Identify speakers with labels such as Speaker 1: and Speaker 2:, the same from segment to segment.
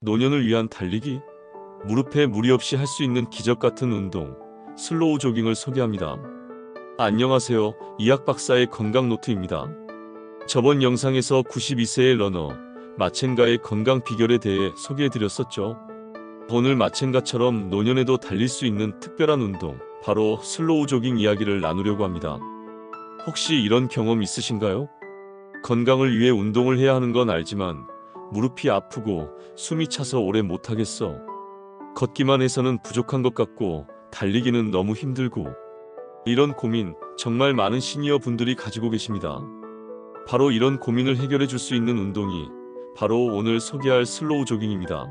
Speaker 1: 노년을 위한 달리기? 무릎에 무리 없이 할 수 있는 기적 같은 운동, 슬로우 조깅을 소개합니다. 안녕하세요. 이학 박사의 건강 노트입니다. 저번 영상에서 92세의 러너, 마첸가의 건강 비결에 대해 소개해드렸었죠. 오늘 마첸가처럼 노년에도 달릴 수 있는 특별한 운동, 바로 슬로우 조깅 이야기를 나누려고 합니다. 혹시 이런 경험 있으신가요? 건강을 위해 운동을 해야 하는 건 알지만 무릎이 아프고 숨이 차서 오래 못하겠어. 걷기만 해서는 부족한 것 같고 달리기는 너무 힘들고, 이런 고민 정말 많은 시니어 분들이 가지고 계십니다. 바로 이런 고민을 해결해 줄 수 있는 운동이 바로 오늘 소개할 슬로우 조깅입니다.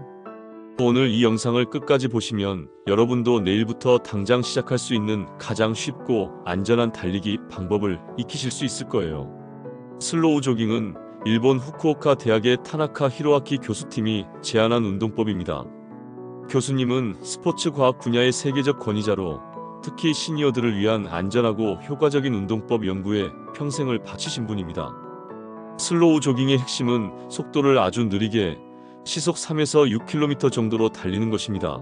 Speaker 1: 오늘 이 영상을 끝까지 보시면 여러분도 내일부터 당장 시작할 수 있는 가장 쉽고 안전한 달리기 방법을 익히실 수 있을 거예요. 슬로우 조깅은 일본 후쿠오카 대학의 타나카 히로아키 교수팀이 제안한 운동법입니다. 교수님은 스포츠 과학 분야의 세계적 권위자로 특히 시니어들을 위한 안전하고 효과적인 운동법 연구에 평생을 바치신 분입니다. 슬로우 조깅의 핵심은 속도를 아주 느리게 시속 3에서 6km 정도로 달리는 것입니다.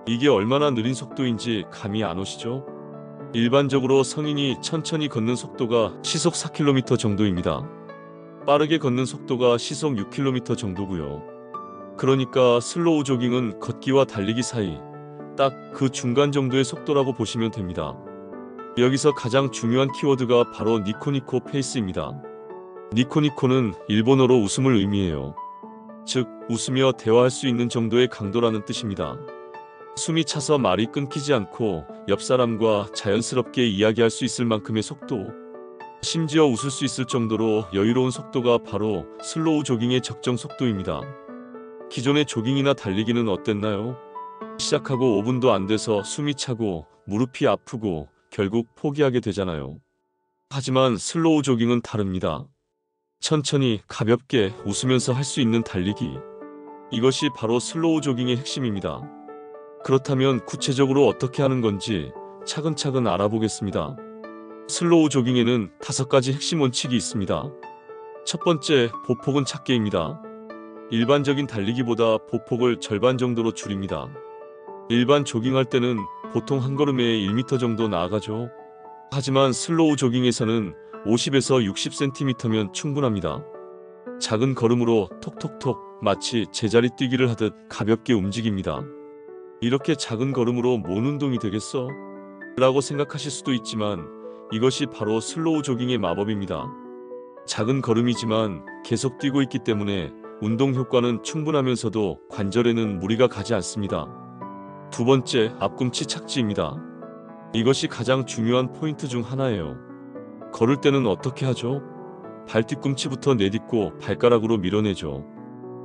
Speaker 1: 이게 얼마나 느린 속도인지 감이 안 오시죠? 일반적으로 성인이 천천히 걷는 속도가 시속 4km 정도입니다. 빠르게 걷는 속도가 시속 6km 정도고요. 그러니까 슬로우 조깅은 걷기와 달리기 사이 딱 그 중간 정도의 속도라고 보시면 됩니다. 여기서 가장 중요한 키워드가 바로 니코니코 페이스입니다. 니코니코는 일본어로 웃음을 의미해요. 즉, 웃으며 대화할 수 있는 정도의 강도라는 뜻입니다. 숨이 차서 말이 끊기지 않고 옆 사람과 자연스럽게 이야기할 수 있을 만큼의 속도, 심지어 웃을 수 있을 정도로 여유로운 속도가 바로 슬로우 조깅의 적정 속도입니다. 기존의 조깅이나 달리기는 어땠나요? 시작하고 5분도 안 돼서 숨이 차고 무릎이 아프고 결국 포기하게 되잖아요. 하지만 슬로우 조깅은 다릅니다. 천천히 가볍게 웃으면서 할 수 있는 달리기, 이것이 바로 슬로우 조깅의 핵심입니다. 그렇다면 구체적으로 어떻게 하는 건지 차근차근 알아보겠습니다. 슬로우 조깅에는 5가지 핵심 원칙이 있습니다. 첫 번째, 보폭은 작게입니다. 일반적인 달리기보다 보폭을 절반 정도로 줄입니다. 일반 조깅할 때는 보통 한 걸음에 1m 정도 나아가죠. 하지만 슬로우 조깅에서는 50에서 60cm면 충분합니다. 작은 걸음으로 톡톡톡 마치 제자리 뛰기를 하듯 가볍게 움직입니다. 이렇게 작은 걸음으로 뭔 운동이 되겠어? 라고 생각하실 수도 있지만 이것이 바로 슬로우 조깅의 마법입니다. 작은 걸음이지만 계속 뛰고 있기 때문에 운동 효과는 충분하면서도 관절에는 무리가 가지 않습니다. 두 번째, 앞꿈치 착지입니다. 이것이 가장 중요한 포인트 중 하나예요. 걸을 때는 어떻게 하죠? 발 뒤꿈치부터 내딛고 발가락으로 밀어내죠.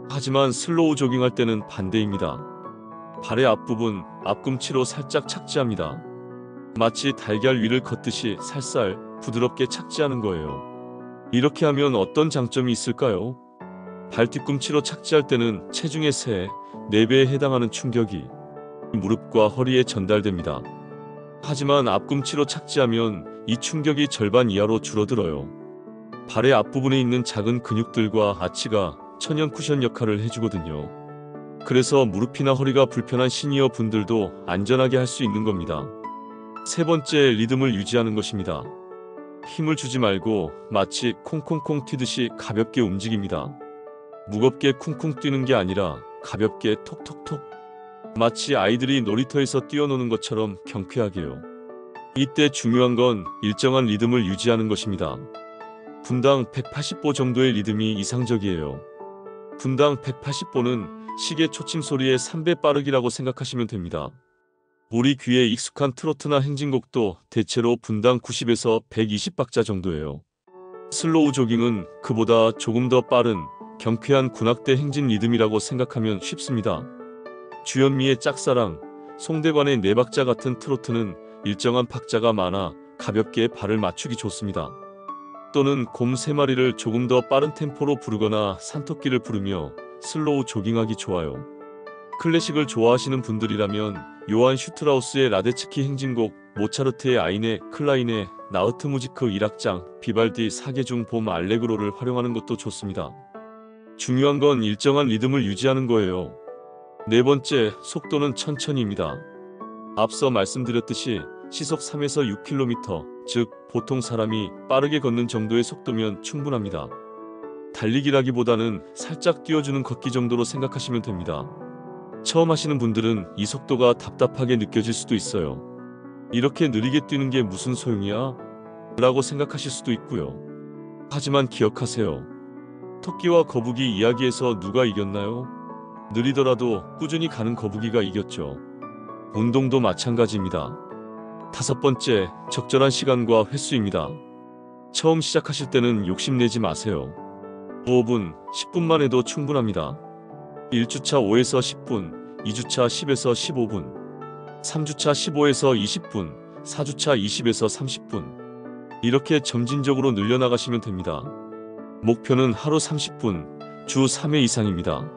Speaker 1: 하지만 슬로우 조깅할 때는 반대입니다. 발의 앞부분, 앞꿈치로 살짝 착지합니다. 마치 달걀 위를 걷듯이 살살 부드럽게 착지하는 거예요. 이렇게 하면 어떤 장점이 있을까요? 발 뒤꿈치로 착지할 때는 체중의 3, 4배에 해당하는 충격이 무릎과 허리에 전달됩니다. 하지만 앞꿈치로 착지하면 이 충격이 절반 이하로 줄어들어요. 발의 앞부분에 있는 작은 근육들과 아치가 천연 쿠션 역할을 해주거든요. 그래서 무릎이나 허리가 불편한 시니어 분들도 안전하게 할 수 있는 겁니다. 세 번째, 리듬을 유지하는 것입니다. 힘을 주지 말고 마치 콩콩콩 튀듯이 가볍게 움직입니다. 무겁게 쿵쿵 뛰는 게 아니라 가볍게 톡톡톡, 마치 아이들이 놀이터에서 뛰어노는 것처럼 경쾌하게요. 이때 중요한 건 일정한 리듬을 유지하는 것입니다. 분당 180보 정도의 리듬이 이상적이에요. 분당 180보는 시계 초침 소리의 3배 빠르기라고 생각하시면 됩니다. 우리 귀에 익숙한 트로트나 행진곡도 대체로 분당 90에서 120박자 정도예요. 슬로우 조깅은 그보다 조금 더 빠른 경쾌한 군악대 행진 리듬이라고 생각하면 쉽습니다. 주현미의 짝사랑, 송대관의 4박자 같은 트로트는 일정한 박자가 많아 가볍게 발을 맞추기 좋습니다. 또는 곰 3마리를 조금 더 빠른 템포로 부르거나 산토끼를 부르며 슬로우 조깅하기 좋아요. 클래식을 좋아하시는 분들이라면 요한 슈트라우스의 라데츠키 행진곡, 모차르트의 아이네 클라인의 나우트 무지크 1악장, 비발디 사계중 봄 알레그로를 활용하는 것도 좋습니다. 중요한 건 일정한 리듬을 유지하는 거예요. 네 번째, 속도는 천천히입니다. 앞서 말씀드렸듯이 시속 3에서 6km, 즉 보통 사람이 빠르게 걷는 정도의 속도면 충분합니다. 달리기라기보다는 살짝 뛰어주는 걷기 정도로 생각하시면 됩니다. 처음 하시는 분들은 이 속도가 답답하게 느껴질 수도 있어요. 이렇게 느리게 뛰는 게 무슨 소용이야? 라고 생각하실 수도 있고요. 하지만 기억하세요. 토끼와 거북이 이야기에서 누가 이겼나요? 느리더라도 꾸준히 가는 거북이가 이겼죠. 운동도 마찬가지입니다. 다섯 번째, 적절한 시간과 횟수입니다. 처음 시작하실 때는 욕심내지 마세요. 5분, 10분만 해도 충분합니다. 1주차 5에서 10분, 2주차 10에서 15분, 3주차 15에서 20분, 4주차 20에서 30분. 이렇게 점진적으로 늘려나가시면 됩니다. 목표는 하루 30분, 주 3회 이상입니다.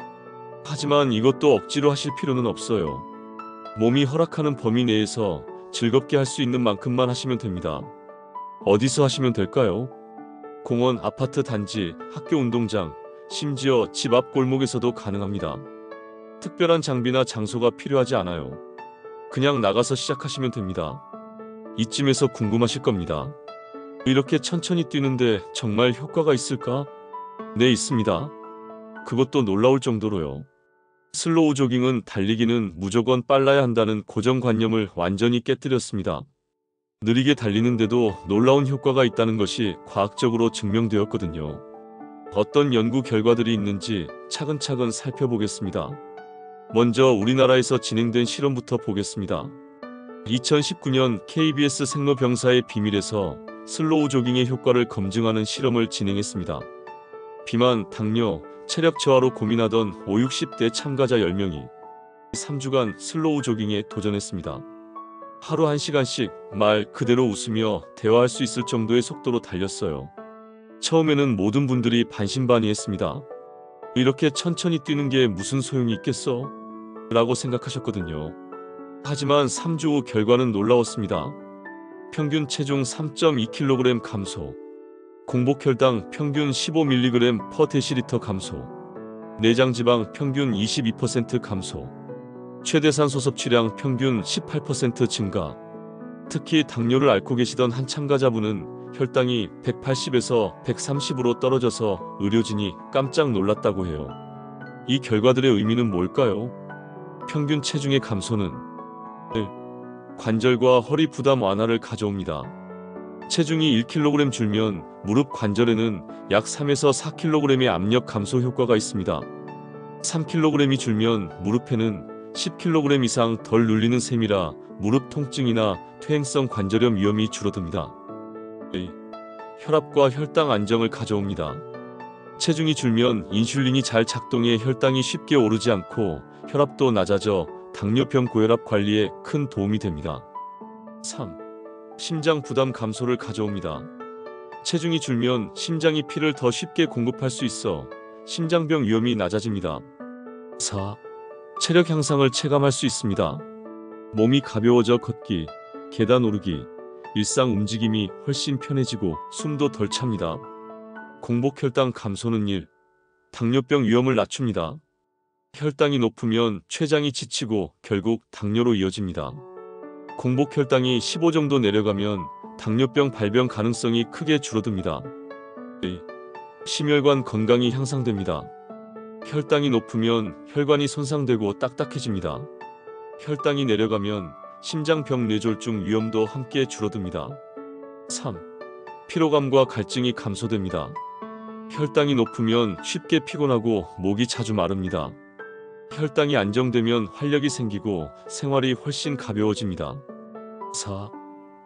Speaker 1: 하지만 이것도 억지로 하실 필요는 없어요. 몸이 허락하는 범위 내에서 즐겁게 할 수 있는 만큼만 하시면 됩니다. 어디서 하시면 될까요? 공원, 아파트 단지, 학교 운동장, 심지어 집 앞 골목에서도 가능합니다. 특별한 장비나 장소가 필요하지 않아요. 그냥 나가서 시작하시면 됩니다. 이쯤에서 궁금하실 겁니다. 이렇게 천천히 뛰는데 정말 효과가 있을까? 네, 있습니다. 그것도 놀라울 정도로요. 슬로우 조깅은 달리기는 무조건 빨라야 한다는 고정관념을 완전히 깨뜨렸습니다. 느리게 달리는데도 놀라운 효과가 있다는 것이 과학적으로 증명되었거든요. 어떤 연구 결과들이 있는지 차근차근 살펴보겠습니다. 먼저 우리나라에서 진행된 실험부터 보겠습니다. 2019년 KBS 생로병사의 비밀에서 슬로우 조깅의 효과를 검증하는 실험을 진행했습니다. 비만, 당뇨, 체력 저하로 고민하던 5, 60대 참가자 10명이 3주간 슬로우 조깅에 도전했습니다. 하루 1시간씩 말 그대로 웃으며 대화할 수 있을 정도의 속도로 달렸어요. 처음에는 모든 분들이 반신반의했습니다. 이렇게 천천히 뛰는 게 무슨 소용이 있겠어? 라고 생각하셨거든요. 하지만 3주 후 결과는 놀라웠습니다. 평균 체중 3.2kg 감소, 공복혈당 평균 15mg/dL 감소, 내장지방 평균 22% 감소, 최대산소 섭취량 평균 18% 증가. 특히 당뇨를 앓고 계시던 한 참가자분은 혈당이 180에서 130으로 떨어져서 의료진이 깜짝 놀랐다고 해요. 이 결과들의 의미는 뭘까요? 평균 체중의 감소는 1. 관절과 허리 부담 완화를 가져옵니다. 체중이 1kg 줄면 무릎 관절에는 약 3에서 4kg의 압력 감소 효과가 있습니다. 3kg이 줄면 무릎에는 10kg 이상 덜 눌리는 셈이라 무릎 통증이나 퇴행성 관절염 위험이 줄어듭니다. 2. 혈압과 혈당 안정을 가져옵니다. 체중이 줄면 인슐린이 잘 작동해 혈당이 쉽게 오르지 않고 혈압도 낮아져 당뇨병 고혈압 관리에 큰 도움이 됩니다. 3. 심장 부담 감소를 가져옵니다. 체중이 줄면 심장이 피를 더 쉽게 공급할 수 있어 심장병 위험이 낮아집니다. 4. 체력 향상을 체감할 수 있습니다. 몸이 가벼워져 걷기, 계단 오르기, 일상 움직임이 훨씬 편해지고 숨도 덜 찹니다. 공복혈당 감소는 1. 당뇨병 위험을 낮춥니다. 혈당이 높으면 췌장이 지치고 결국 당뇨로 이어집니다. 공복혈당이 15 정도 내려가면 당뇨병 발병 가능성이 크게 줄어듭니다. 2. 심혈관 건강이 향상됩니다. 혈당이 높으면 혈관이 손상되고 딱딱해집니다. 혈당이 내려가면 심장병 뇌졸중 위험도 함께 줄어듭니다. 3. 피로감과 갈증이 감소됩니다. 혈당이 높으면 쉽게 피곤하고 목이 자주 마릅니다. 혈당이 안정되면 활력이 생기고 생활이 훨씬 가벼워집니다. 4.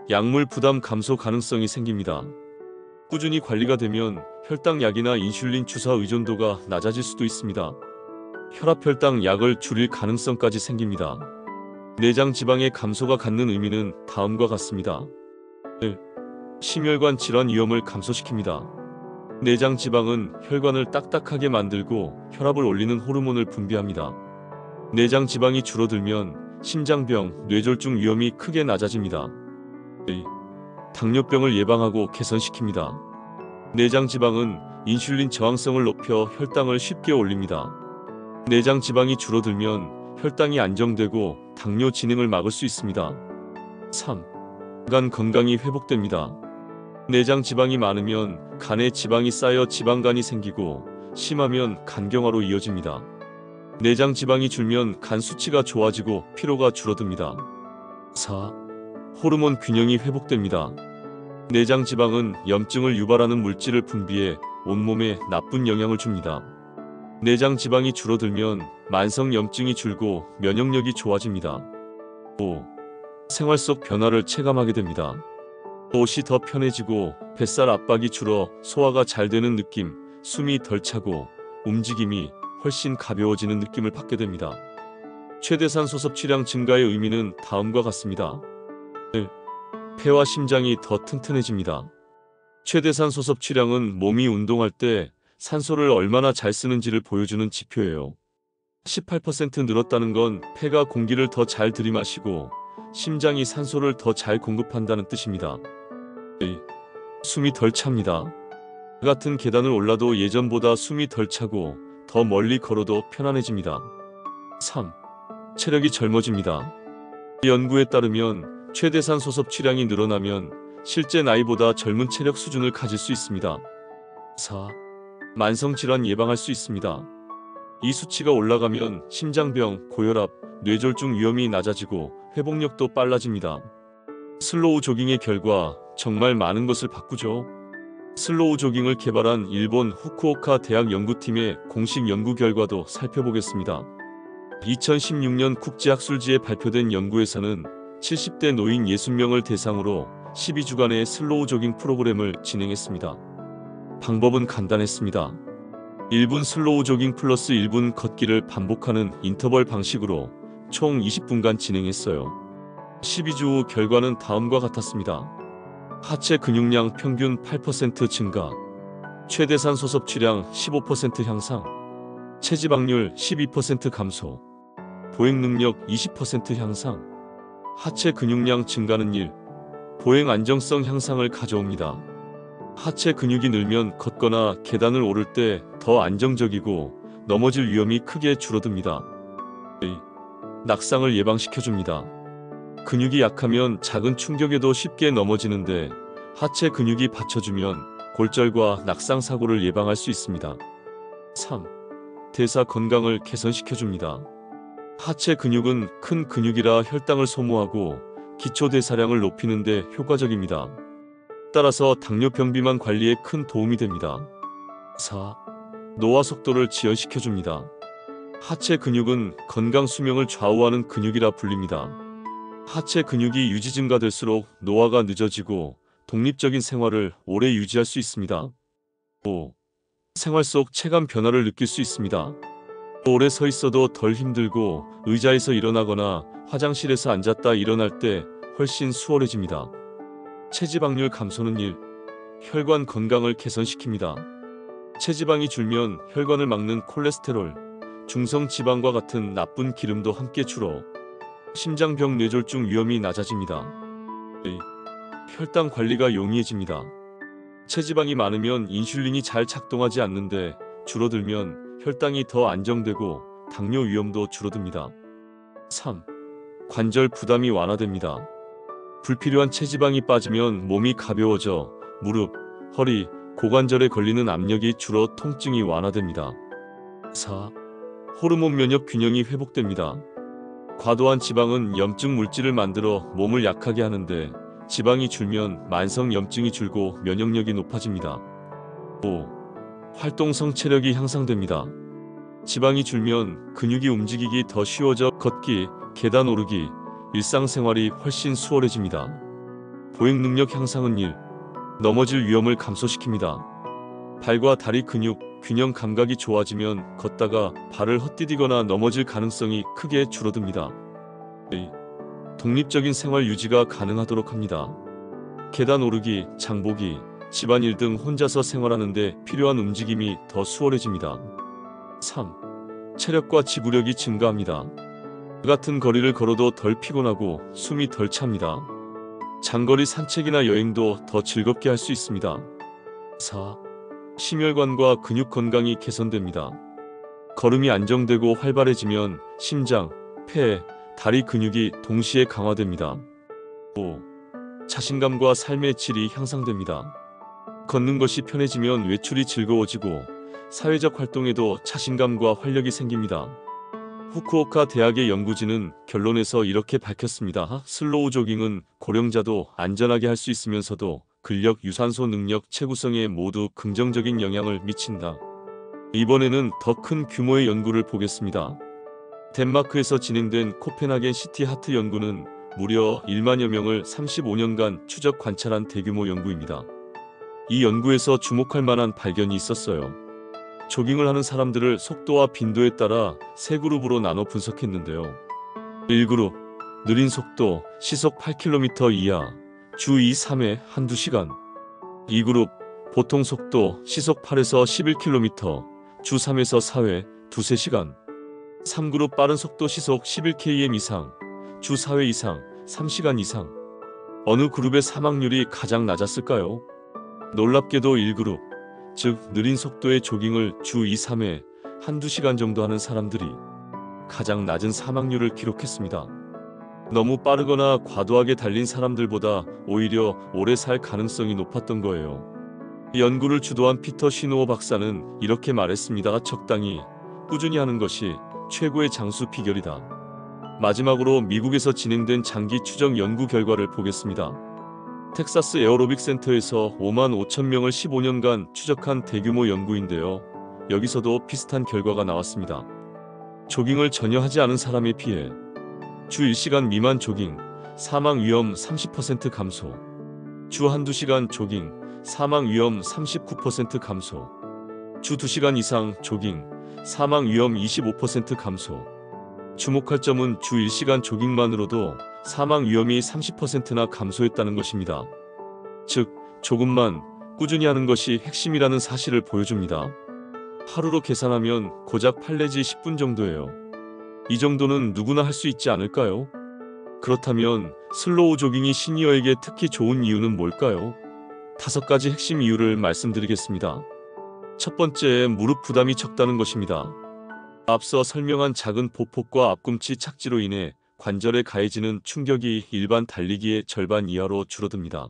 Speaker 1: 약물 부담 감소 가능성이 생깁니다. 꾸준히 관리가 되면 혈당약이나 인슐린 주사 의존도가 낮아질 수도 있습니다. 혈압혈당 약을 줄일 가능성까지 생깁니다. 내장 지방의 감소가 갖는 의미는 다음과 같습니다. 1. 심혈관 질환 위험을 감소시킵니다. 내장 지방은 혈관을 딱딱하게 만들고 혈압을 올리는 호르몬을 분비합니다. 내장 지방이 줄어들면 심장병, 뇌졸중 위험이 크게 낮아집니다. 2. 당뇨병을 예방하고 개선시킵니다. 내장 지방은 인슐린 저항성을 높여 혈당을 쉽게 올립니다. 내장 지방이 줄어들면 혈당이 안정되고 당뇨 진행을 막을 수 있습니다. 3. 간 건강이 회복됩니다. 내장 지방이 많으면 간에 지방이 쌓여 지방간이 생기고 심하면 간경화로 이어집니다. 내장 지방이 줄면 간 수치가 좋아지고 피로가 줄어듭니다. 4. 호르몬 균형이 회복됩니다. 내장 지방은 염증을 유발하는 물질을 분비해 온몸에 나쁜 영향을 줍니다. 내장 지방이 줄어들면 만성 염증이 줄고 면역력이 좋아집니다. 5. 생활 속 변화를 체감하게 됩니다. 옷이 더 편해지고 뱃살 압박이 줄어 소화가 잘 되는 느낌, 숨이 덜 차고 움직임이 훨씬 가벼워지는 느낌을 받게 됩니다. 최대산소 섭취량 증가의 의미는 다음과 같습니다. 1. 폐와 심장이 더 튼튼해집니다. 최대산소 섭취량은 몸이 운동할 때 산소를 얼마나 잘 쓰는지를 보여주는 지표예요. 18% 늘었다는 건 폐가 공기를 더 잘 들이마시고 심장이 산소를 더 잘 공급한다는 뜻입니다. 2. 숨이 덜 찹니다. 같은 계단을 올라도 예전보다 숨이 덜 차고 더 멀리 걸어도 편안해집니다. 3. 체력이 젊어집니다. 연구에 따르면 최대산소 섭취량이 늘어나면 실제 나이보다 젊은 체력 수준을 가질 수 있습니다. 4. 만성질환 예방할 수 있습니다. 이 수치가 올라가면 심장병, 고혈압, 뇌졸중 위험이 낮아지고 회복력도 빨라집니다. 슬로우 조깅의 결과 정말 많은 것을 바꾸죠. 슬로우 조깅을 개발한 일본 후쿠오카 대학 연구팀의 공식 연구 결과도 살펴보겠습니다. 2016년 국제학술지에 발표된 연구에서는 70대 노인 60명을 대상으로 12주간의 슬로우 조깅 프로그램을 진행했습니다. 방법은 간단했습니다. 1분 슬로우 조깅 플러스 1분 걷기를 반복하는 인터벌 방식으로 총 20분간 진행했어요. 12주 후 결과는 다음과 같았습니다. 하체 근육량 평균 8% 증가, 최대산소 섭취량 15% 향상, 체지방률 12% 감소, 보행 능력 20% 향상. 하체 근육량 증가는 1. 보행 안정성 향상을 가져옵니다. 하체 근육이 늘면 걷거나 계단을 오를 때 더 안정적이고 넘어질 위험이 크게 줄어듭니다. 2. 낙상을 예방시켜줍니다. 근육이 약하면 작은 충격에도 쉽게 넘어지는데 하체 근육이 받쳐주면 골절과 낙상 사고를 예방할 수 있습니다. 3. 대사 건강을 개선시켜줍니다. 하체 근육은 큰 근육이라 혈당을 소모하고 기초 대사량을 높이는 데 효과적입니다. 따라서 당뇨병 비만 관리에 큰 도움이 됩니다. 4. 노화 속도를 지연시켜줍니다. 하체 근육은 건강 수명을 좌우하는 근육이라 불립니다. 하체 근육이 유지 증가될수록 노화가 늦어지고 독립적인 생활을 오래 유지할 수 있습니다. 5. 생활 속 체감 변화를 느낄 수 있습니다. 오래 서 있어도 덜 힘들고 의자에서 일어나거나 화장실에서 앉았다 일어날 때 훨씬 수월해집니다. 체지방률 감소는 1. 혈관 건강을 개선시킵니다. 체지방이 줄면 혈관을 막는 콜레스테롤, 중성지방과 같은 나쁜 기름도 함께 줄어 심장병 뇌졸중 위험이 낮아집니다. 2. 혈당 관리가 용이해집니다. 체지방이 많으면 인슐린이 잘 작동하지 않는데 줄어들면 혈당이 더 안정되고 당뇨 위험도 줄어듭니다. 3. 관절 부담이 완화됩니다. 불필요한 체지방이 빠지면 몸이 가벼워져 무릎, 허리, 고관절에 걸리는 압력이 줄어 통증이 완화됩니다. 4. 호르몬 면역 균형이 회복됩니다. 과도한 지방은 염증 물질을 만들어 몸을 약하게 하는데 지방이 줄면 만성 염증이 줄고 면역력이 높아집니다. 5. 활동성 체력이 향상됩니다. 지방이 줄면 근육이 움직이기 더 쉬워져 걷기, 계단 오르기, 일상생활이 훨씬 수월해집니다. 보행 능력 향상은 1. 넘어질 위험을 감소시킵니다. 발과 다리 근육, 균형 감각이 좋아지면 걷다가 발을 헛디디거나 넘어질 가능성이 크게 줄어듭니다. 2. 독립적인 생활 유지가 가능하도록 합니다. 계단 오르기, 장보기, 집안일 등 혼자서 생활하는 데 필요한 움직임이 더 수월해집니다. 3. 체력과 지구력이 증가합니다. 같은 거리를 걸어도 덜 피곤하고 숨이 덜 찹니다. 장거리 산책이나 여행도 더 즐겁게 할 수 있습니다. 4. 심혈관과 근육 건강이 개선됩니다. 걸음이 안정되고 활발해지면 심장, 폐, 다리 근육이 동시에 강화됩니다. 5. 자신감과 삶의 질이 향상됩니다. 걷는 것이 편해지면 외출이 즐거워지고 사회적 활동에도 자신감과 활력이 생깁니다. 후쿠오카 대학의 연구진은 결론에서 이렇게 밝혔습니다. 슬로우 조깅은 고령자도 안전하게 할 수 있으면서도 근력, 유산소 능력, 체구성에 모두 긍정적인 영향을 미친다. 이번에는 더 큰 규모의 연구를 보겠습니다. 덴마크에서 진행된 코펜하겐 시티 하트 연구는 무려 1만여 명을 35년간 추적 관찰한 대규모 연구입니다. 이 연구에서 주목할 만한 발견이 있었어요. 조깅을 하는 사람들을 속도와 빈도에 따라 세 그룹으로 나눠 분석했는데요. 1그룹, 느린 속도, 시속 8km 이하, 주 2, 3회 한두 시간. 2그룹, 보통 속도, 시속 8에서 11km, 주 3에서 4회 두세 시간. 3그룹 빠른 속도 시속 11km 이상, 주 4회 이상, 3시간 이상. 어느 그룹의 사망률이 가장 낮았을까요? 놀랍게도 1그룹, 즉 느린 속도의 조깅을 주 2, 3회 한두 시간 정도 하는 사람들이 가장 낮은 사망률을 기록했습니다. 너무 빠르거나 과도하게 달린 사람들보다 오히려 오래 살 가능성이 높았던 거예요. 연구를 주도한 피터 시노어 박사는 이렇게 말했습니다. 적당히 꾸준히 하는 것이 최고의 장수 비결이다. 마지막으로 미국에서 진행된 장기 추적 연구 결과를 보겠습니다. 텍사스 에어로빅 센터에서 5만 5천 명을 15년간 추적한 대규모 연구인데요. 여기서도 비슷한 결과가 나왔습니다. 조깅을 전혀 하지 않은 사람에 비해 주 1시간 미만 조깅, 사망 위험 30% 감소. 주 한두 시간 조깅, 사망 위험 39% 감소. 주 2시간 이상 조깅, 사망 위험 25% 감소. 주목할 점은 주 1시간 조깅만으로도 사망 위험이 30%나 감소했다는 것입니다. 즉, 조금만 꾸준히 하는 것이 핵심이라는 사실을 보여줍니다. 하루로 계산하면 고작 8 내지 10분 정도예요. 이 정도는 누구나 할 수 있지 않을까요? 그렇다면 슬로우 조깅이 시니어에게 특히 좋은 이유는 뭘까요? 5가지 핵심 이유를 말씀드리겠습니다. 첫 번째, 무릎 부담이 적다는 것입니다. 앞서 설명한 작은 보폭과 앞꿈치 착지로 인해 관절에 가해지는 충격이 일반 달리기의 절반 이하로 줄어듭니다.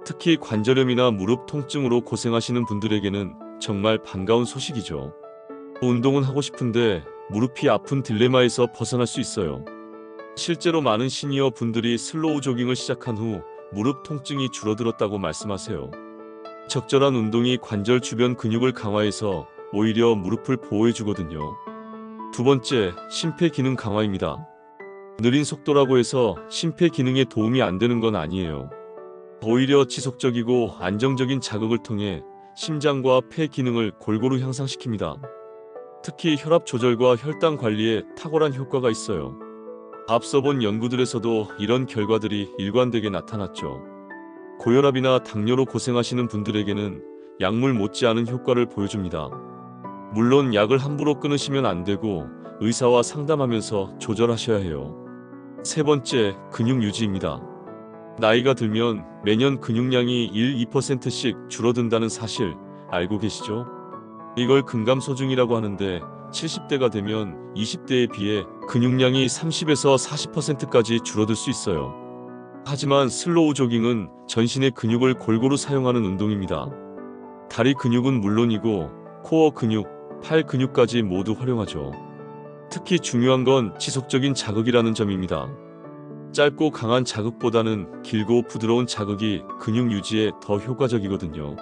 Speaker 1: 특히 관절염이나 무릎 통증으로 고생하시는 분들에게는 정말 반가운 소식이죠. 운동은 하고 싶은데 무릎이 아픈 딜레마에서 벗어날 수 있어요. 실제로 많은 시니어 분들이 슬로우 조깅을 시작한 후 무릎 통증이 줄어들었다고 말씀하세요. 적절한 운동이 관절 주변 근육을 강화해서 오히려 무릎을 보호해주거든요. 두 번째, 심폐기능 강화입니다. 느린 속도라고 해서 심폐기능에 도움이 안 되는 건 아니에요. 오히려 지속적이고 안정적인 자극을 통해 심장과 폐 기능을 골고루 향상시킵니다. 특히 혈압 조절과 혈당 관리에 탁월한 효과가 있어요. 앞서 본 연구들에서도 이런 결과들이 일관되게 나타났죠. 고혈압이나 당뇨로 고생하시는 분들에게는 약물 못지않은 효과를 보여줍니다. 물론 약을 함부로 끊으시면 안 되고 의사와 상담하면서 조절하셔야 해요. 세 번째, 근육 유지입니다. 나이가 들면 매년 근육량이 1~2%씩 줄어든다는 사실 알고 계시죠? 이걸 근감소중이라고 하는데 70대가 되면 20대에 비해 근육량이 30에서 40%까지 줄어들 수 있어요. 하지만 슬로우 조깅은 전신의 근육을 골고루 사용하는 운동입니다. 다리 근육은 물론이고 코어 근육, 팔 근육까지 모두 활용하죠. 특히 중요한 건 지속적인 자극이라는 점입니다. 짧고 강한 자극보다는 길고 부드러운 자극이 근육 유지에 더 효과적이거든요.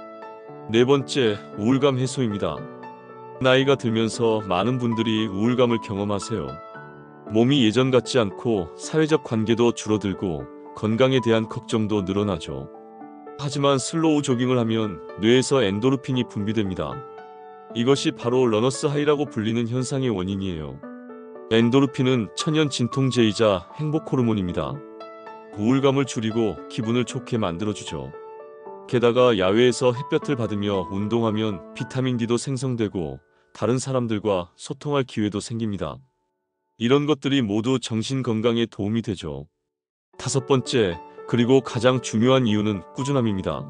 Speaker 1: 네 번째, 우울감 해소입니다. 나이가 들면서 많은 분들이 우울감을 경험하세요. 몸이 예전 같지 않고 사회적 관계도 줄어들고 건강에 대한 걱정도 늘어나죠. 하지만 슬로우 조깅을 하면 뇌에서 엔도르핀이 분비됩니다. 이것이 바로 러너스 하이라고 불리는 현상의 원인이에요. 엔도르핀은 천연 진통제이자 행복 호르몬입니다. 우울감을 줄이고 기분을 좋게 만들어주죠. 게다가 야외에서 햇볕을 받으며 운동하면 비타민 D도 생성되고 다른 사람들과 소통할 기회도 생깁니다. 이런 것들이 모두 정신 건강에 도움이 되죠. 다섯 번째, 그리고 가장 중요한 이유는 꾸준함입니다.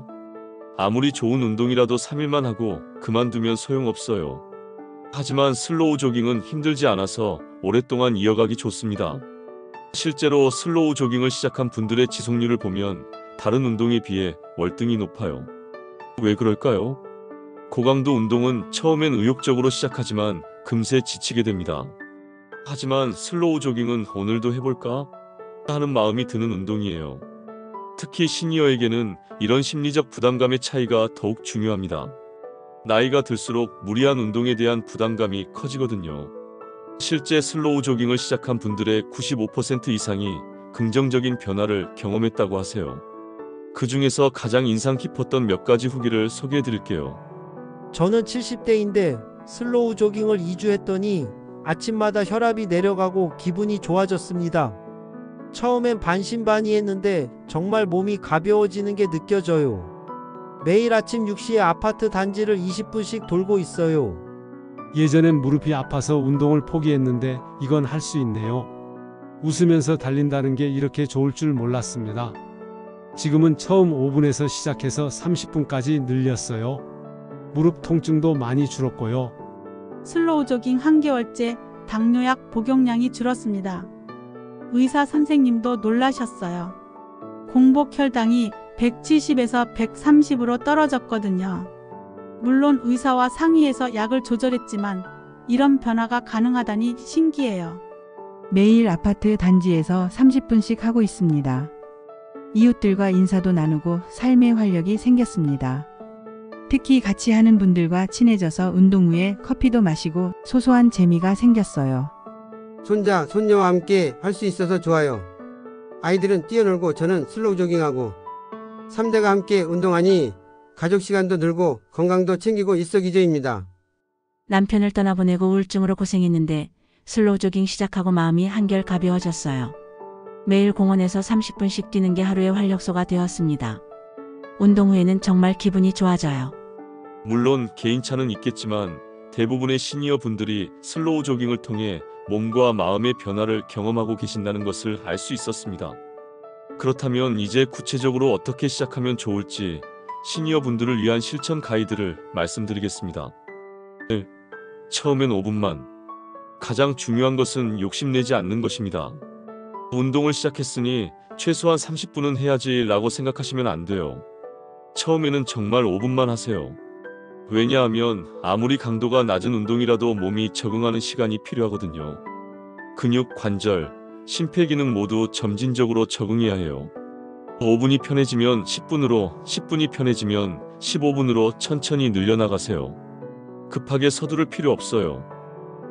Speaker 1: 아무리 좋은 운동이라도 3일만 하고 그만두면 소용없어요. 하지만 슬로우 조깅은 힘들지 않아서 오랫동안 이어가기 좋습니다. 실제로 슬로우 조깅을 시작한 분들의 지속률을 보면 다른 운동에 비해 월등히 높아요. 왜 그럴까요? 고강도 운동은 처음엔 의욕적으로 시작하지만 금세 지치게 됩니다. 하지만 슬로우 조깅은 오늘도 해볼까 하는 마음이 드는 운동이에요. 특히 시니어에게는 이런 심리적 부담감의 차이가 더욱 중요합니다. 나이가 들수록 무리한 운동에 대한 부담감이 커지거든요. 실제 슬로우 조깅을 시작한 분들의 95% 이상이 긍정적인 변화를 경험했다고 하세요. 그 중에서 가장 인상 깊었던 몇 가지 후기를 소개해 드릴게요.
Speaker 2: 저는 70대인데 슬로우 조깅을 2주 했더니 아침마다 혈압이 내려가고 기분이 좋아졌습니다. 처음엔 반신반의했는데 정말 몸이 가벼워지는 게 느껴져요. 매일 아침 6시에 아파트 단지를 20분씩 돌고 있어요.
Speaker 3: 예전엔 무릎이 아파서 운동을 포기했는데 이건 할 수 있네요. 웃으면서 달린다는 게 이렇게 좋을 줄 몰랐습니다. 지금은 처음 5분에서 시작해서 30분까지 늘렸어요. 무릎 통증도 많이 줄었고요.
Speaker 4: 슬로우 조깅 한 개월째 당뇨약 복용량이 줄었습니다. 의사 선생님도 놀라셨어요. 공복 혈당이 170에서 130으로 떨어졌거든요. 물론 의사와 상의해서 약을 조절했지만 이런 변화가 가능하다니 신기해요.
Speaker 5: 매일 아파트 단지에서 30분씩 하고 있습니다. 이웃들과 인사도 나누고 삶의 활력이 생겼습니다. 특히 같이 하는 분들과 친해져서 운동 후에 커피도 마시고 소소한 재미가 생겼어요.
Speaker 6: 손자, 손녀와 함께 할 수 있어서 좋아요. 아이들은 뛰어놀고 저는 슬로우 조깅하고 3대가 함께 운동하니 가족 시간도 늘고 건강도 챙기고 일석이조입니다.
Speaker 7: 남편을 떠나보내고 우울증으로 고생했는데 슬로우 조깅 시작하고 마음이 한결 가벼워졌어요. 매일 공원에서 30분씩 뛰는 게 하루의 활력소가 되었습니다. 운동 후에는 정말 기분이 좋아져요.
Speaker 1: 물론 개인차는 있겠지만 대부분의 시니어 분들이 슬로우 조깅을 통해 몸과 마음의 변화를 경험하고 계신다는 것을 알 수 있었습니다. 그렇다면 이제 구체적으로 어떻게 시작하면 좋을지 시니어 분들을 위한 실천 가이드를 말씀드리겠습니다. 1. 처음엔 5분만. 가장 중요한 것은 욕심내지 않는 것입니다. 운동을 시작했으니 최소한 30분은 해야지 라고 생각하시면 안 돼요. 처음에는 정말 5분만 하세요. 왜냐하면 아무리 강도가 낮은 운동이라도 몸이 적응하는 시간이 필요하거든요. 근육, 관절, 심폐기능 모두 점진적으로 적응해야 해요. 5분이 편해지면 10분으로, 10분이 편해지면 15분으로 천천히 늘려나가세요. 급하게 서두를 필요 없어요.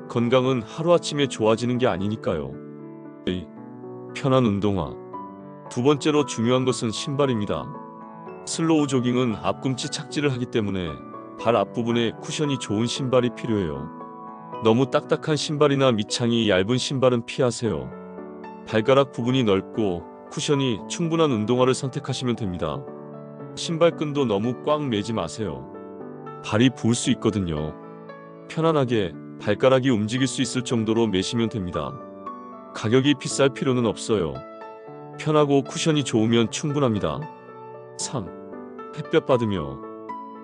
Speaker 1: 건강은 하루아침에 좋아지는 게 아니니까요. 편한 운동화. 두 번째로 중요한 것은 신발입니다. 슬로우 조깅은 앞꿈치 착지를 하기 때문에 발 앞부분에 쿠션이 좋은 신발이 필요해요. 너무 딱딱한 신발이나 밑창이 얇은 신발은 피하세요. 발가락 부분이 넓고 쿠션이 충분한 운동화를 선택하시면 됩니다. 신발끈도 너무 꽉 매지 마세요. 발이 부을 수 있거든요. 편안하게 발가락이 움직일 수 있을 정도로 매시면 됩니다. 가격이 비쌀 필요는 없어요. 편하고 쿠션이 좋으면 충분합니다. 3. 햇볕 받으며.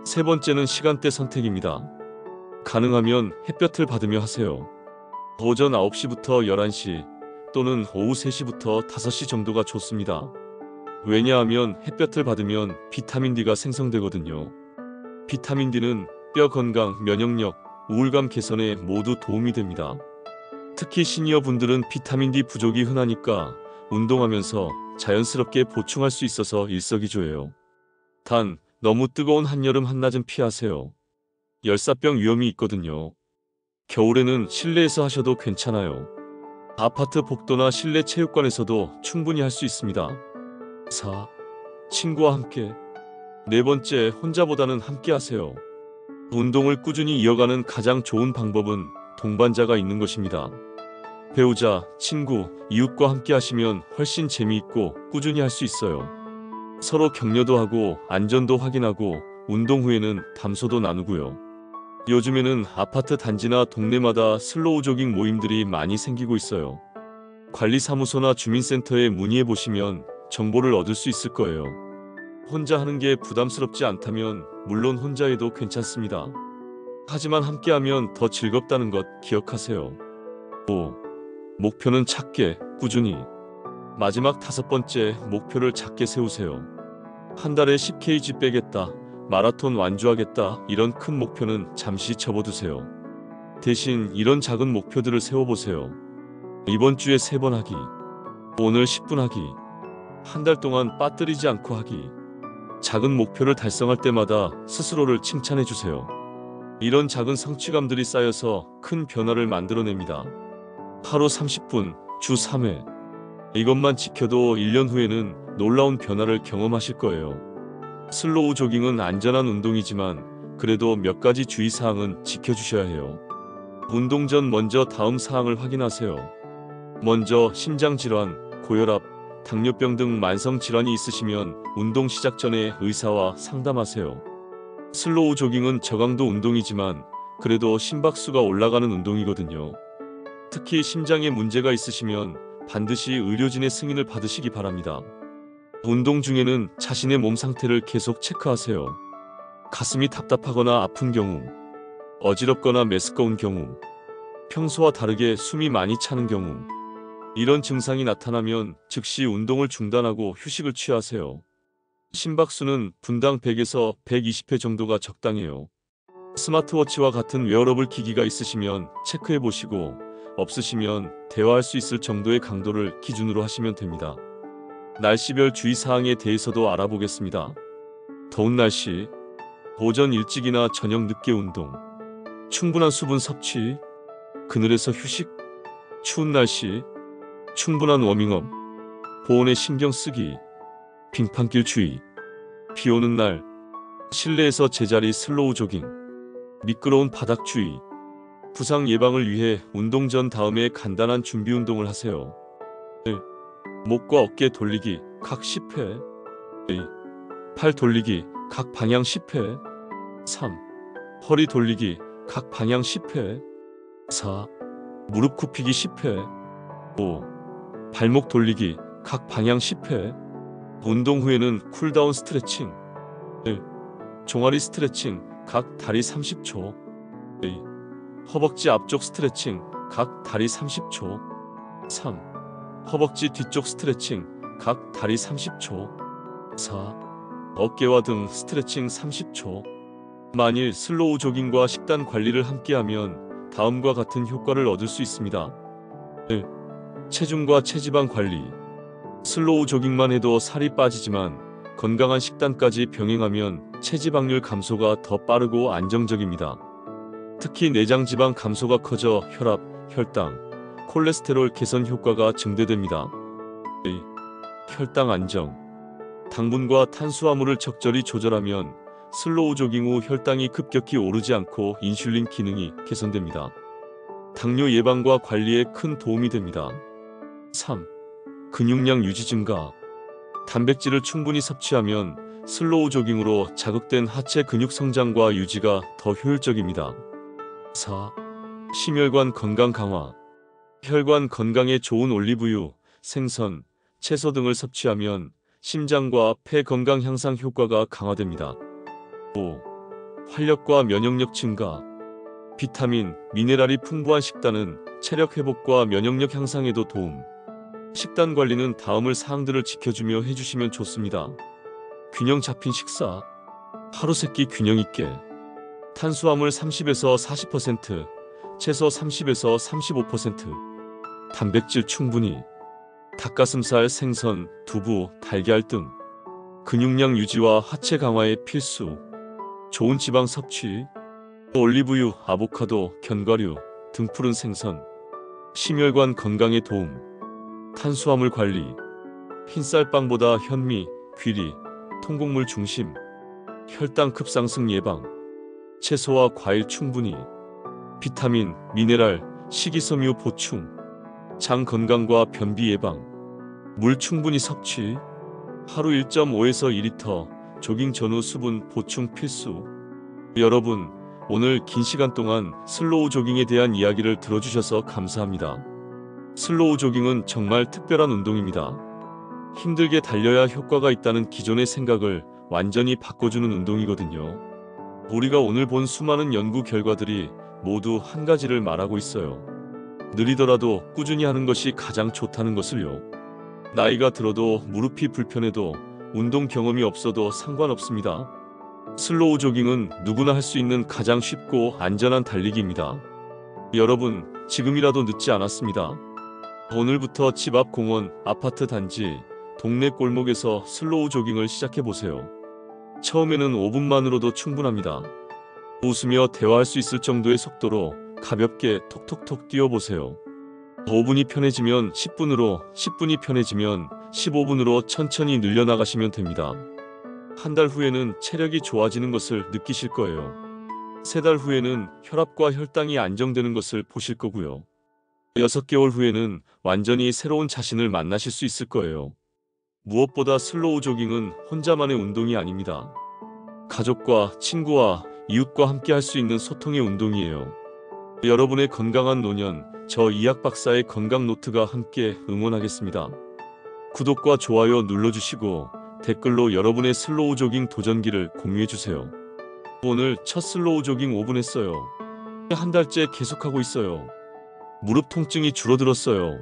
Speaker 1: 세 번째는 시간대 선택입니다. 가능하면 햇볕을 받으며 하세요. 오전 9시부터 11시 또는 오후 3시부터 5시 정도가 좋습니다. 왜냐하면 햇볕을 받으면 비타민 D가 생성되거든요. 비타민 D는 뼈 건강, 면역력, 우울감 개선에 모두 도움이 됩니다. 특히 시니어 분들은 비타민 D 부족이 흔하니까 운동하면서 자연스럽게 보충할 수 있어서 일석이조예요. 단, 너무 뜨거운 한여름 한낮은 피하세요. 열사병 위험이 있거든요. 겨울에는 실내에서 하셔도 괜찮아요. 아파트 복도나 실내 체육관에서도 충분히 할 수 있습니다. 4. 친구와 함께. 네 번째, 혼자보다는 함께 하세요. 운동을 꾸준히 이어가는 가장 좋은 방법은 동반자가 있는 것입니다. 배우자, 친구, 이웃과 함께 하시면 훨씬 재미있고 꾸준히 할 수 있어요. 서로 격려도 하고 안전도 확인하고 운동 후에는 담소도 나누고요. 요즘에는 아파트 단지나 동네마다 슬로우 조깅 모임들이 많이 생기고 있어요. 관리사무소나 주민센터에 문의해 보시면 정보를 얻을 수 있을 거예요. 혼자 하는 게 부담스럽지 않다면 물론 혼자 해도 괜찮습니다. 하지만 함께하면 더 즐겁다는 것 기억하세요. 5. 목표는 작게, 꾸준히. 마지막 5번째, 목표를 작게 세우세요. 한 달에 10kg 빼겠다, 마라톤 완주하겠다, 이런 큰 목표는 잠시 접어두세요. 대신 이런 작은 목표들을 세워보세요. 이번 주에 3번 하기, 오늘 10분 하기, 한 달 동안 빠뜨리지 않고 하기. 작은 목표를 달성할 때마다 스스로를 칭찬해주세요. 이런 작은 성취감들이 쌓여서 큰 변화를 만들어냅니다. 하루 30분, 주 3회. 이것만 지켜도 1년 후에는 놀라운 변화를 경험하실 거예요. 슬로우 조깅은 안전한 운동이지만 그래도 몇 가지 주의사항은 지켜주셔야 해요. 운동 전 먼저 다음 사항을 확인하세요. 먼저 심장질환, 고혈압, 당뇨병 등 만성질환이 있으시면 운동 시작 전에 의사와 상담하세요. 슬로우 조깅은 저강도 운동이지만 그래도 심박수가 올라가는 운동이거든요. 특히 심장에 문제가 있으시면 반드시 의료진의 승인을 받으시기 바랍니다. 운동 중에는 자신의 몸 상태를 계속 체크하세요. 가슴이 답답하거나 아픈 경우, 어지럽거나 메스꺼운 경우, 평소와 다르게 숨이 많이 차는 경우, 이런 증상이 나타나면 즉시 운동을 중단하고 휴식을 취하세요. 심박수는 분당 100에서 120회 정도가 적당해요. 스마트워치와 같은 웨어러블 기기가 있으시면 체크해 보시고 없으시면 대화할 수 있을 정도의 강도를 기준으로 하시면 됩니다. 날씨별 주의사항에 대해서도 알아보겠습니다. 더운 날씨, 오전 일찍이나 저녁 늦게 운동, 충분한 수분 섭취, 그늘에서 휴식, 추운 날씨, 충분한 워밍업, 보온에 신경 쓰기, 빙판길 주의, 비 오는 날, 실내에서 제자리 슬로우 조깅, 미끄러운 바닥 주의. 부상 예방을 위해 운동 전 다음에 간단한 준비 운동을 하세요. 1. 목과 어깨 돌리기 각 10회. 2. 팔 돌리기 각 방향 10회. 3. 허리 돌리기 각 방향 10회. 4. 무릎 굽히기 10회. 5. 발목 돌리기 각 방향 10회. 운동 후에는 쿨다운 스트레칭. 1. 종아리 스트레칭 각 다리 30초. 2. 허벅지 앞쪽 스트레칭 각 다리 30초. 3. 허벅지 뒤쪽 스트레칭 각 다리 30초. 4. 어깨와 등 스트레칭 30초. 만일 슬로우 조깅과 식단 관리를 함께하면 다음과 같은 효과를 얻을 수 있습니다. 1. 체중과 체지방 관리. 슬로우 조깅만 해도 살이 빠지지만 건강한 식단까지 병행하면 체지방률 감소가 더 빠르고 안정적입니다. 특히 내장 지방 감소가 커져 혈압, 혈당, 콜레스테롤 개선 효과가 증대됩니다. 2. 혈당 안정. 당분과 탄수화물을 적절히 조절하면 슬로우 조깅 후 혈당이 급격히 오르지 않고 인슐린 기능이 개선됩니다. 당뇨 예방과 관리에 큰 도움이 됩니다. 3. 근육량 유지 증가. 단백질을 충분히 섭취하면 슬로우 조깅으로 자극된 하체 근육 성장과 유지가 더 효율적입니다. 4. 심혈관 건강 강화. 혈관 건강에 좋은 올리브유, 생선, 채소 등을 섭취하면 심장과 폐 건강 향상 효과가 강화됩니다. 5. 활력과 면역력 증가. 비타민, 미네랄이 풍부한 식단은 체력 회복과 면역력 향상에도 도움. 식단 관리는 다음을 사항들을 지켜주며 해주시면 좋습니다. 균형 잡힌 식사. 하루 세끼 균형 있게. 탄수화물 30에서 40%, 채소 30에서 35%, 단백질 충분히. 닭가슴살, 생선, 두부, 달걀 등. 근육량 유지와 하체 강화에 필수. 좋은 지방 섭취. 올리브유, 아보카도, 견과류, 등 푸른 생선. 심혈관 건강에 도움. 탄수화물 관리. 흰쌀빵보다 현미, 귀리, 통곡물 중심. 혈당 급상승 예방. 채소와 과일 충분히. 비타민, 미네랄, 식이섬유 보충. 장 건강과 변비 예방. 물 충분히 섭취. 하루 1.5에서 2리터. 조깅 전후 수분 보충 필수. 여러분, 오늘 긴 시간 동안 슬로우 조깅에 대한 이야기를 들어주셔서 감사합니다. 슬로우 조깅은 정말 특별한 운동입니다. 힘들게 달려야 효과가 있다는 기존의 생각을 완전히 바꿔주는 운동이거든요. 우리가 오늘 본 수많은 연구 결과들이 모두 한 가지를 말하고 있어요. 느리더라도 꾸준히 하는 것이 가장 좋다는 것을요. 나이가 들어도 무릎이 불편해도 운동 경험이 없어도 상관없습니다. 슬로우 조깅은 누구나 할 수 있는 가장 쉽고 안전한 달리기입니다. 여러분, 지금이라도 늦지 않았습니다. 오늘부터 집 앞 공원, 아파트 단지, 동네 골목에서 슬로우 조깅을 시작해보세요. 처음에는 5분만으로도 충분합니다. 웃으며 대화할 수 있을 정도의 속도로 가볍게 톡톡톡 뛰어보세요. 5분이 편해지면 10분으로, 10분이 편해지면 15분으로 천천히 늘려나가시면 됩니다. 한 달 후에는 체력이 좋아지는 것을 느끼실 거예요. 3달 후에는 혈압과 혈당이 안정되는 것을 보실 거고요. 6개월 후에는 완전히 새로운 자신을 만나실 수 있을 거예요. 무엇보다 슬로우 조깅은 혼자만의 운동이 아닙니다. 가족과 친구와 이웃과 함께 할 수 있는 소통의 운동이에요. 여러분의 건강한 노년, 저 이학 박사의 건강 노트가 함께 응원하겠습니다. 구독과 좋아요 눌러주시고 댓글로 여러분의 슬로우 조깅 도전기를 공유해주세요. 오늘 첫 슬로우 조깅 5분 했어요. 한 달째 계속하고 있어요. 무릎 통증이 줄어들었어요.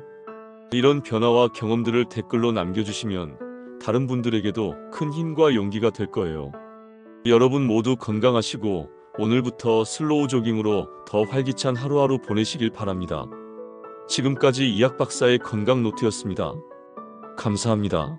Speaker 1: 이런 변화와 경험들을 댓글로 남겨주시면 다른 분들에게도 큰 힘과 용기가 될 거예요. 여러분 모두 건강하시고 오늘부터 슬로우 조깅으로 더 활기찬 하루하루 보내시길 바랍니다. 지금까지 이학 박사의 건강 노트였습니다. 감사합니다.